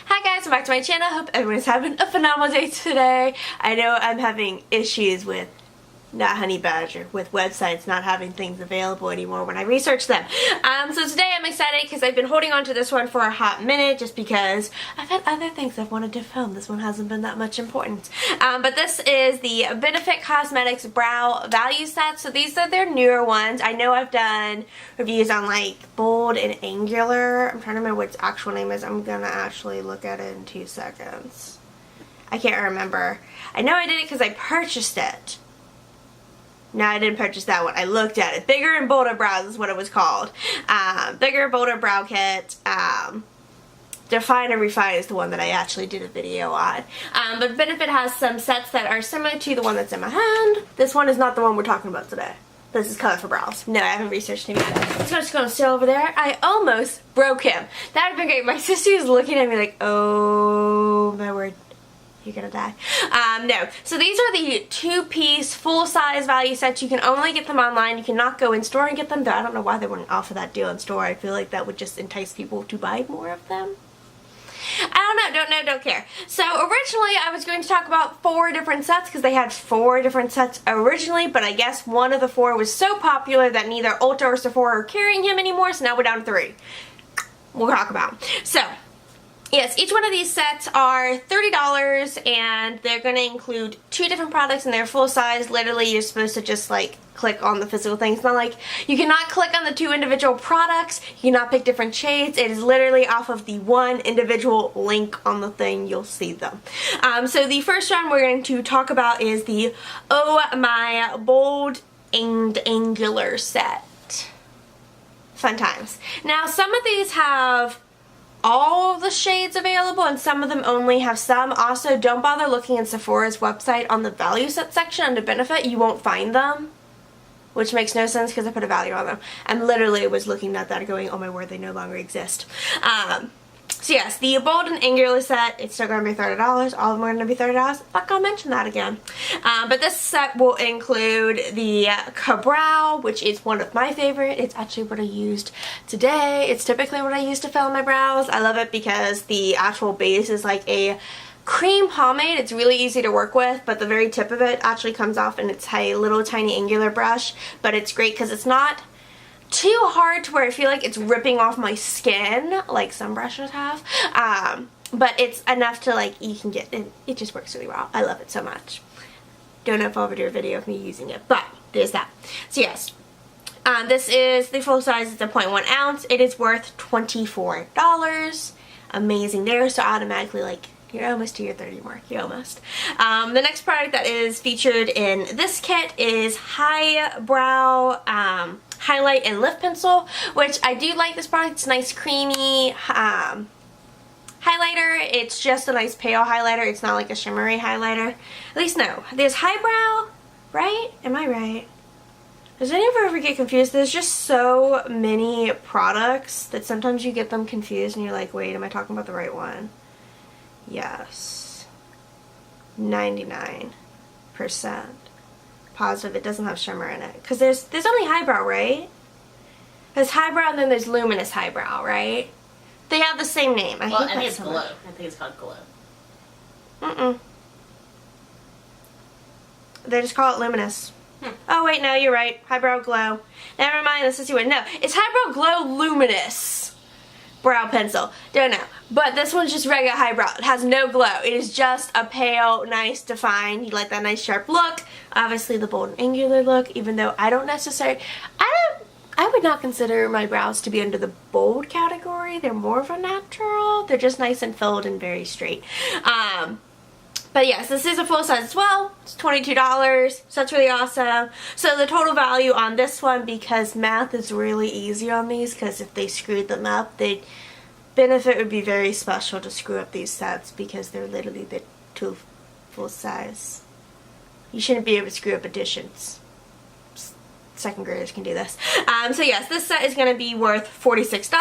Hi guys, welcome back to my channel. Hope everyone's having a phenomenal day today. I know I'm having issues with not Honey Badger, with websites not having things available anymore when I research them. So today I'm excited because I've been holding on to this one for a hot minute just because I've had other things I've wanted to film. This one hasn't been that much importance. But this is the Benefit Cosmetics Brow Value Set. So these are their newer ones. I know I've done reviews on like Bold and Angular. I'm trying to remember what its actual name is. I'm gonna actually look at it in 2 seconds. I can't remember. I know I did it because I purchased it. No, I didn't purchase that one. I looked at it. Bigger and Bolder Brows is what it was called. Bigger, Bolder Brow Kit. Define and Refine is the one that I actually did a video on. But Benefit has some sets that are similar to the one that's in my hand. This one is not the one we're talking about today. This is Color for Brows. No, I haven't researched him yet. So I'm just going to sit over there. I almost broke him. That would have been great. My sister was looking at me like, oh my word. You're gonna die. No. So these are the 2-piece full-size value sets. You can only get them online. You cannot go in store and get them. Though I don't know why they wouldn't offer that deal in store. I feel like that would just entice people to buy more of them. I don't know, don't care. So originally I was going to talk about 4 different sets because they had 4 different sets originally, but I guess one of the 4 was so popular that neither Ulta or Sephora are carrying him anymore, so now we're down to 3. We'll talk about them. So yes, each one of these sets are $30 and they're going to include 2 different products and they're full size. Literally, you're supposed to just like click on the physical thing. It's not like you cannot click on the 2 individual products. You cannot pick different shades. It is literally off of the one individual link on the thing. You'll see them. So the first one we're going to talk about is the Oh My Bold and Angular set. Fun times. Now, some of these have all of the shades available and some of them only have some. Also, don't bother looking in Sephora's website on the value set section under Benefit. You won't find them, which makes no sense because I put a value on them. And literally was looking at that going, oh my word, they no longer exist. So yes, the Bold and Angular set, it's still going to be $30. All of them are going to be $30. Not going to mention that again. But this set will include the Ka-Brow, which is one of my favorite. It's actually what I used today. It's typically what I use to fill my brows. I love it because the actual base is like a cream pomade. It's really easy to work with, but the very tip of it actually comes off and it's a little tiny angular brush. But it's great because it's not too hard to where I feel like it's ripping off my skin like some brushes have, but it's enough to like you can get it. It just works really well. I love it so much. Don't know if I'll ever do a video of me using it, but there's that. So yes, this is the full size. It's a 0.1 ounce. It is worth $24. Amazing there. So automatically like you're almost to your 30 mark. You're almost. The next product that is featured in this kit is Hi-Brow Highlight and Lift Pencil, which I do like this product. It's nice creamy highlighter. It's just a nice pale highlighter. It's not like a shimmery highlighter. At least no. There's Hi-Brow, right? Am I right? Does anyone ever get confused? There's just so many products that sometimes you get them confused and you're like, wait, am I talking about the right one? Yes. 99% positive it doesn't have shimmer in it. Because there's only Hi-Brow, right? There's Hi-Brow and then there's Luminous Hi-Brow, right? They have the same name. I think it's Glow. I think it's called Glow. They just call it Luminous. Oh wait, no, you're right. Hi-Brow Glow. Never mind, this is you. No, it's Hi-Brow Glow Luminous Brow Pencil. Don't know. But this one's just regular Hi-Brow. It has no glow. It is just a pale, nice, defined. You like that nice sharp look. Obviously the Bold and Angular look, even though I would not consider my brows to be under the bold category. They're more of a natural. They're just nice and filled and very straight. But yes, this is a full size as well. It's $22, so that's really awesome. So the total value on this one, because math is really easy on these, because if they screwed them up, Benefit would be very special to screw up these sets because they're literally the 2 full size. You shouldn't be able to screw up additions. Second graders can do this. So yes, this set is going to be worth $46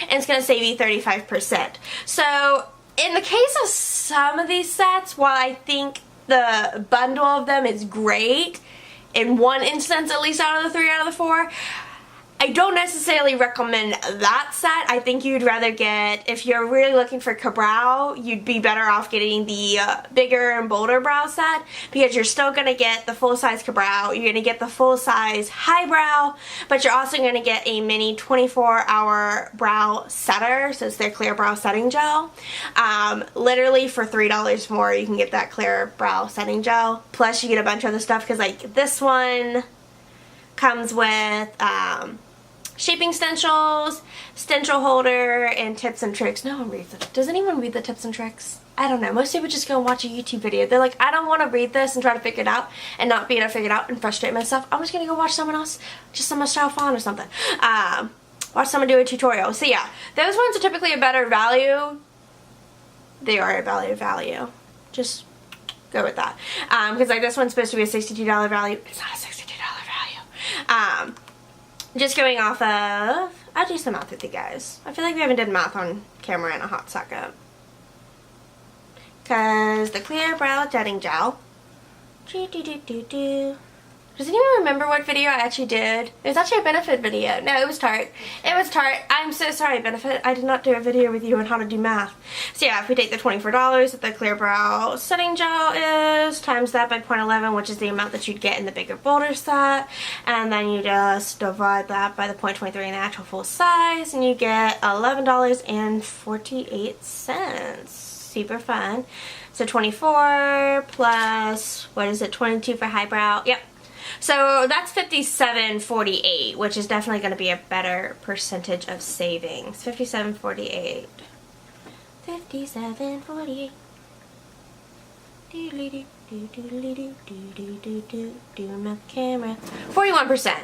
and it's going to save you 35%. So in the case of some of these sets, while I think the bundle of them is great, in one instance at least out of the 3 out of the 4, I don't necessarily recommend that set. I think you'd rather get, if you're really looking for ka-brow, you'd be better off getting the bigger and bolder brow set, because you're still going to get the full-size ka-brow, you're going to get the full-size highbrow, but you're also going to get a mini 24-hour brow setter, so it's their clear brow setting gel. Literally for $3 more you can get that clear brow setting gel, plus you get a bunch of other stuff, because like this one comes with shaping stencils, stencil holder, and tips and tricks. No one reads it. Does anyone read the tips and tricks? I don't know. Most people just go and watch a YouTube video. They're like, I don't want to read this and try to figure it out and not be able to figure it out and frustrate myself. I'm just going to go watch someone else, just some Michelle Phan or something. Watch someone do a tutorial. So yeah, those ones are typically a better value. They are a value. Just go with that. Because like this one's supposed to be a $62 value. It's not a $62 value. Just going off of, I'll do some math with you guys. I feel like we haven't done math on camera in a hot second. Because the clear brow setting gel. Does anyone remember what video I actually did? It was actually a Benefit video. No, it was Tarte. It was Tarte. I'm so sorry, Benefit. I did not do a video with you on how to do math. So yeah, if we take the $24 that the clear brow setting gel is, times that by 0.11, which is the amount that you'd get in the bigger bolder set, and then you just divide that by the 0.23 in the actual full size, and you get $11.48. Super fun. So 24 plus, what is it, 22 for highbrow? Yep. So that's $57.48, which is definitely going to be a better percentage of savings. $57.48. $57.48. Doing my camera. 41%.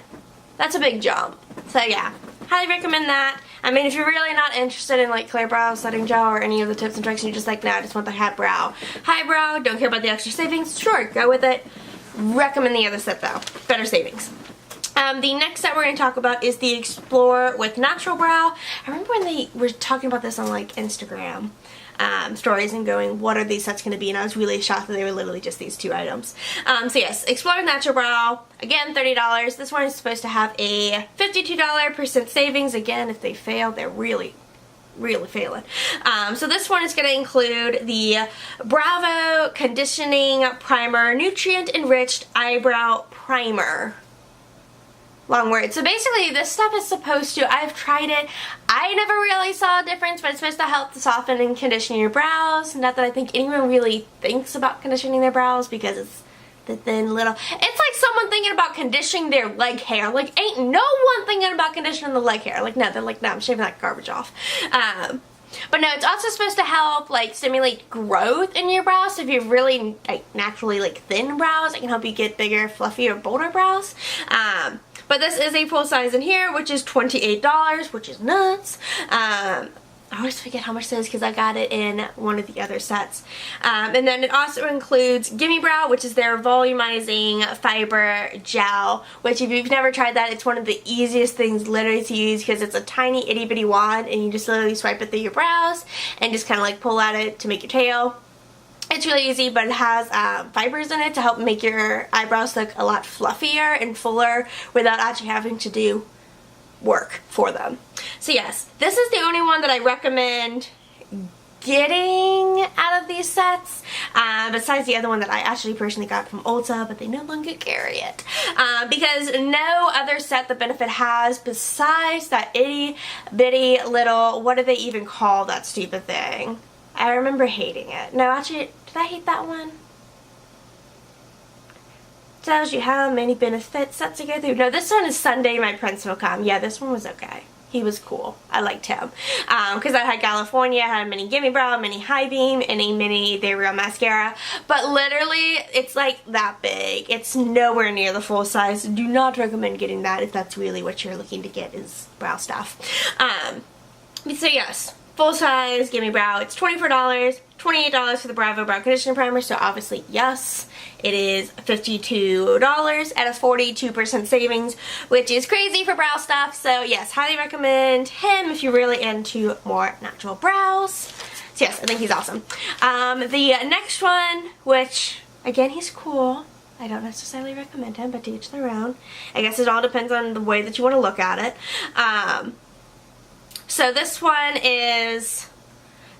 That's a big jump. So yeah, highly recommend that. I mean, if you're really not interested in like clear brow setting gel or any of the tips and tricks, and you're just like, nah, I just want the highbrow, don't care about the extra savings, sure, go with it. Recommend the other set though. Better savings. The next set we're going to talk about is the Explore with Natural Brow. I remember when they were talking about this on like Instagram stories and going, what are these sets going to be? And I was really shocked that they were literally just these two items. So yes, Explore with Natural Brow. Again, $30. This one is supposed to have a $52% savings. Again, if they fail, they're really failing. So this one is going to include the Bravo Conditioning Primer Nutrient Enriched Eyebrow Primer. Long word. So basically this stuff is supposed to, I've tried it, I never really saw a difference, but it's supposed to help to soften and condition your brows. Not that I think anyone really thinks about conditioning their brows, because it's the thin little, it's like someone thinking about conditioning their leg hair. Like, ain't no one thinking about conditioning the leg hair. Like, no, they're like, no, I'm shaving that garbage off. But no, it's also supposed to help like stimulate growth in your brows. So if you have really like naturally like thin brows, it can help you get bigger, fluffier, bolder brows. But this is a full size in here, which is $28, which is nuts. I always forget how much it is because I got it in one of the other sets. And then it also includes Gimme Brow, which is their volumizing fiber gel, which if you've never tried that, it's one of the easiest things literally to use, because it's a tiny itty bitty wand and you just literally swipe it through your brows and just kind of like pull at it to make your tail. It's really easy, but it has fibers in it to help make your eyebrows look a lot fluffier and fuller without actually having to do work for them. So yes, this is the only one that I recommend getting out of these sets, besides the other one that I actually personally got from Ulta, but they no longer carry it, because no other set the Benefit has besides that itty bitty little, what do they even call that stupid thing? I remember hating it. No, actually, did I hate that one? Tells you how many Benefit sets to go through. No, this one is Sunday My Prince Will Come. Yeah, this one was okay. He was cool. I liked him. Because I had California, I had a mini Gimme Brow, a mini High Beam, and a mini They Real Mascara. But literally, it's like that big. It's nowhere near the full size. Do not recommend getting that if that's really what you're looking to get is brow stuff. So yes, full size Gimme Brow. It's $24. $28 for the Bravo Brow Conditioner Primer, so obviously yes, it is $52 at a 42% savings, which is crazy for brow stuff. So yes, highly recommend him if you're really into more natural brows. So yes, I think he's awesome. The next one, which again, he's cool. I don't necessarily recommend him, but to each their own. I guess it all depends on the way that you want to look at it. So this one is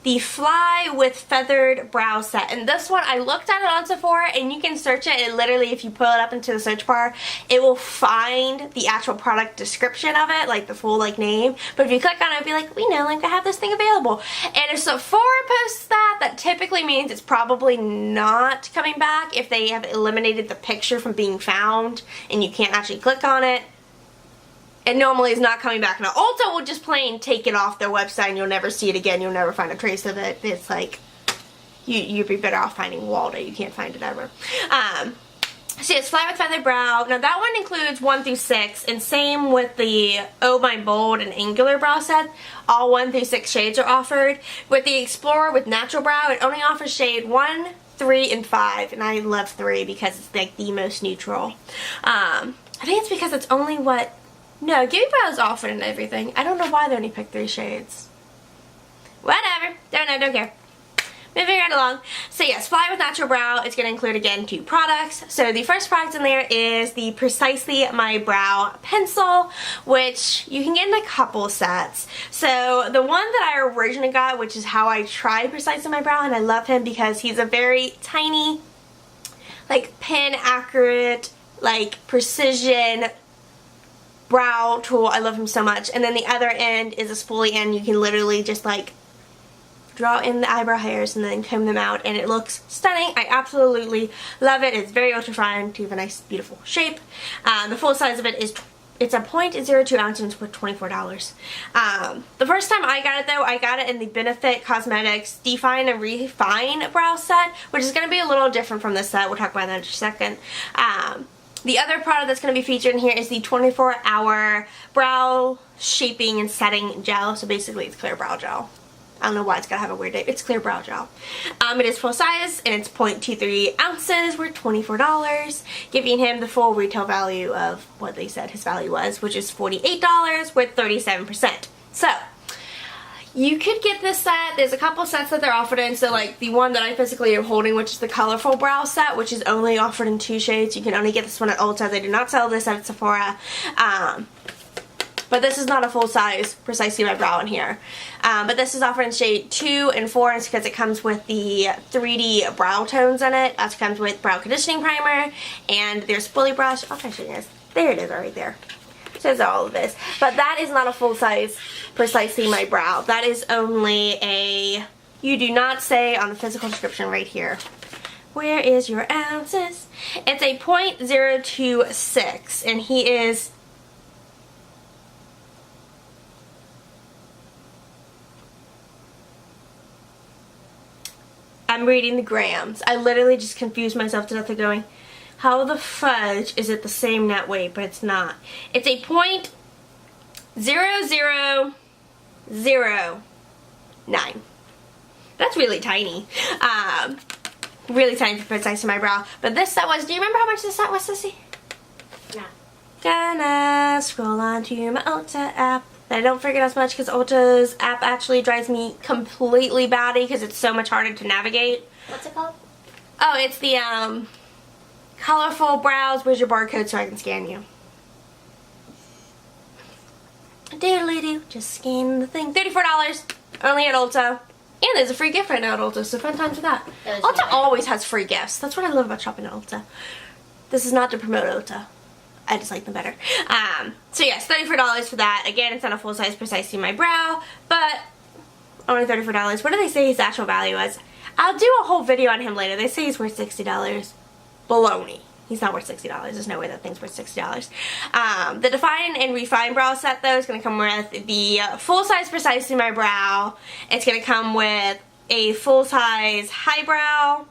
the Fly with Feathered Brow Set. And this one, I looked at it on Sephora, and you can search it, and literally if you pull it up into the search bar, it will find the actual product description of it, like the full like name. But if you click on it, it'll be like, we no longer have this thing available. And if Sephora posts that, that typically means it's probably not coming back if they have eliminated the picture from being found and you can't actually click on it. It normally is not coming back. Now, Ulta will just plain take it off their website and you'll never see it again. You'll never find a trace of it. It's like, you'd be better off finding Waldo. You can't find it ever. So it's Fly with Feathered Brow. Now, that one includes 1 through 6, and same with the Oh My Bold and Angular Brow Set. All 1 through 6 shades are offered. With the Explorer with Natural Brow, it only offers shade 1, 3, and 5, and I love 3 because it's like the most neutral. I think it's because it's only what... No, Gimme Brow is offered and everything. I don't know why they only picked 3 shades. Whatever. Don't know, don't care. Moving right along. So yes, Fly with Natural Brow. It's going to include, again, 2 products. So the first product in there is the Precisely My Brow Pencil, which you can get in a couple sets. So the one that I originally got, which is how I tried Precisely My Brow, and I love him because he's a very tiny, like, pen accurate, like, precision brow tool. I love him so much. And then the other end is a spoolie end. You can literally just like draw in the eyebrow hairs and then comb them out, and it looks stunning. I absolutely love it. It's very ultra fine to have a nice beautiful shape. The full size of it is it's a 0.02 ounce and it's worth $24. The first time I got it though, I got it in the Benefit Cosmetics Define and Refine Brow Set, which is going to be a little different from this set. We'll talk about that in just a second. The other product that's going to be featured in here is the 24-hour brow shaping and setting gel. So basically it's clear brow gel. I don't know why it's got to have a weird name. It's clear brow gel. It is full size and it's 0.23 ounces worth $24, giving him the full retail value of what they said his value was, which is $48 with 37%. So you could get this set. There's a couple sets that they're offered in. So like the one that I physically am holding, which is the Colorful Brow Set, which is only offered in 2 shades. You can only get this one at Ulta. They do not sell this at Sephora. But this is not a full size Precisely My Brow in here. But this is offered in shade 2 and 4. It's because it comes with the 3D brow tones in it. That comes with brow conditioning primer. And there's spoolie brush. I'll try to show you guys. There it is right there. Says all of this, but that is not a full size Precisely My Brow. That is only a, you do not say on the physical description right here, where is your ounces? It's a 0.026 and he is I'm reading the grams. I literally just confused myself to death of going, how the fudge is it the same net weight, but it's not. It's a 0.0009. That's really tiny. Really tiny for Precisely My Brow. But this set was, do you remember how much this set was, Sissy? No. Gonna scroll onto my Ulta app. I don't forget as much because Ulta's app actually drives me completely batty because it's so much harder to navigate. What's it called? Oh, it's the, Colorful Brows. Where's your barcode so I can scan you? Doodly-doo. Just scan the thing. $34. Only at Ulta. And there's a free gift right now at Ulta, so fun times with that. Ulta always has free gifts. That's what I love about shopping at Ulta. This is not to promote Ulta. I just like them better. So yes, $34 for that. Again, it's not a full size Precisely My Brow, but only $34. What do they say his actual value is? I'll do a whole video on him later. They say he's worth $60. Baloney. He's not worth $60. There's no way that thing's worth $60. The Define and Refine Brow Set, though, is going to come with the full-size Precisely My Brow. It's going to come with a full-size highbrow.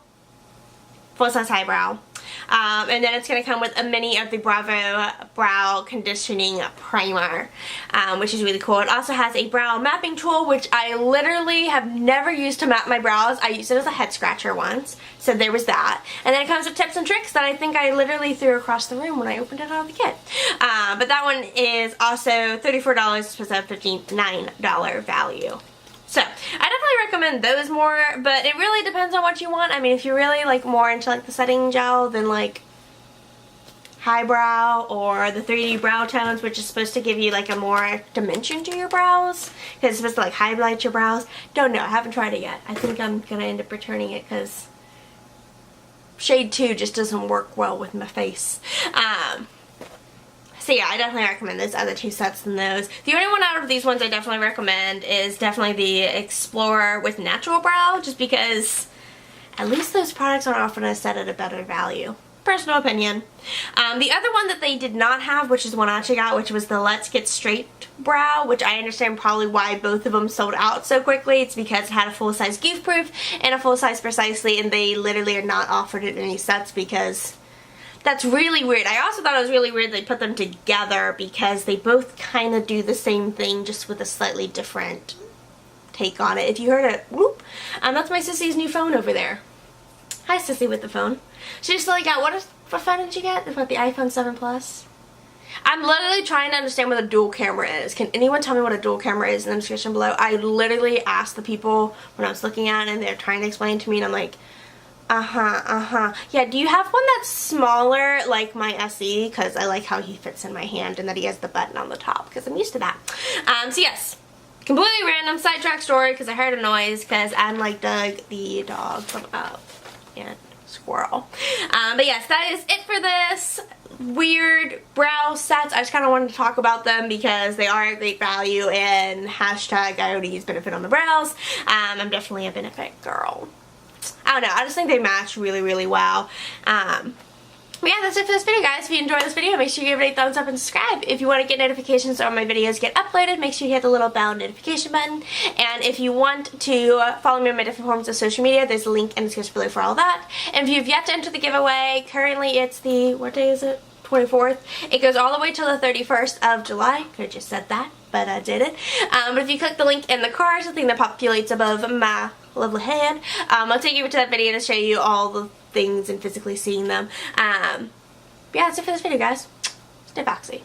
Full-size highbrow. And then it's going to come with a mini of the Bravo Brow Conditioning Primer, which is really cool. It also has a brow mapping tool, which I literally have never used to map my brows. I used it as a head scratcher once, so there was that. And then it comes with tips and tricks that I think I literally threw across the room when I opened it out of the kit. But that one is also $34 supposed to have $59 value. So, I definitely recommend those more, but it really depends on what you want. I mean, if you're really, like, more into, like, the setting gel, then, like, highbrow or the 3D brow tones, which is supposed to give you like a more dimension to your brows because it's supposed to like highlight your brows. Don't know, I haven't tried it yet. I think I'm gonna end up returning it because shade 2 just doesn't work well with my face. So yeah, I definitely recommend those other 2 sets than those. The only one out of these ones I definitely recommend is definitely the Explorer with Natural Brow, just because at least those products are often a set at a better value. Personal opinion. The other one that they did not have, which is one I actually got, which was the Let's Get Straight Brow, which I understand probably why both of them sold out so quickly. It's because it had a full-size Goof Proof and a full-size Precisely, and they literally are not offered in any sets because that's really weird. I also thought it was really weird they put them together because they both kind of do the same thing, just with a slightly different take on it. If you heard it, whoop, that's my sissy's new phone over there. Hi, Sissy with the phone. She just like got, what phone did you get? What, the iPhone 7 Plus? I'm literally trying to understand what a dual camera is. Can anyone tell me what a dual camera is in the description below? I literally asked the people when I was looking at it and they're trying to explain to me, and I'm like, yeah, do you have one that's smaller like my SE? Because I like how he fits in my hand and that he has the button on the top because I'm used to that. So yes, completely random sidetrack story because I heard a noise because I'm like Doug the dog from Up and Squirrel. But yes, that is it for this weird brow sets. I just kind of wanted to talk about them because they are a great value, and hashtag I already use Benefit on the brows. I'm definitely a Benefit girl. I don't know, I just think they match really, really well. But yeah, that's it for this video, guys. If you enjoyed this video, make sure you give it a thumbs up and subscribe. If you want to get notifications when my videos get uploaded, make sure you hit the little bell notification button. And if you want to follow me on my different forms of social media, there's a link in the description below for all that. And if you've yet to enter the giveaway, currently it's the, what day is it? 24th. It goes all the way till the 31st of July. Could have just said that, but I didn't. But if you click the link in the cards, the thing that populates above my lovely head, I'll take you to that video to show you all the things and physically seeing them. Yeah, that's it for this video, guys. Stay boxy.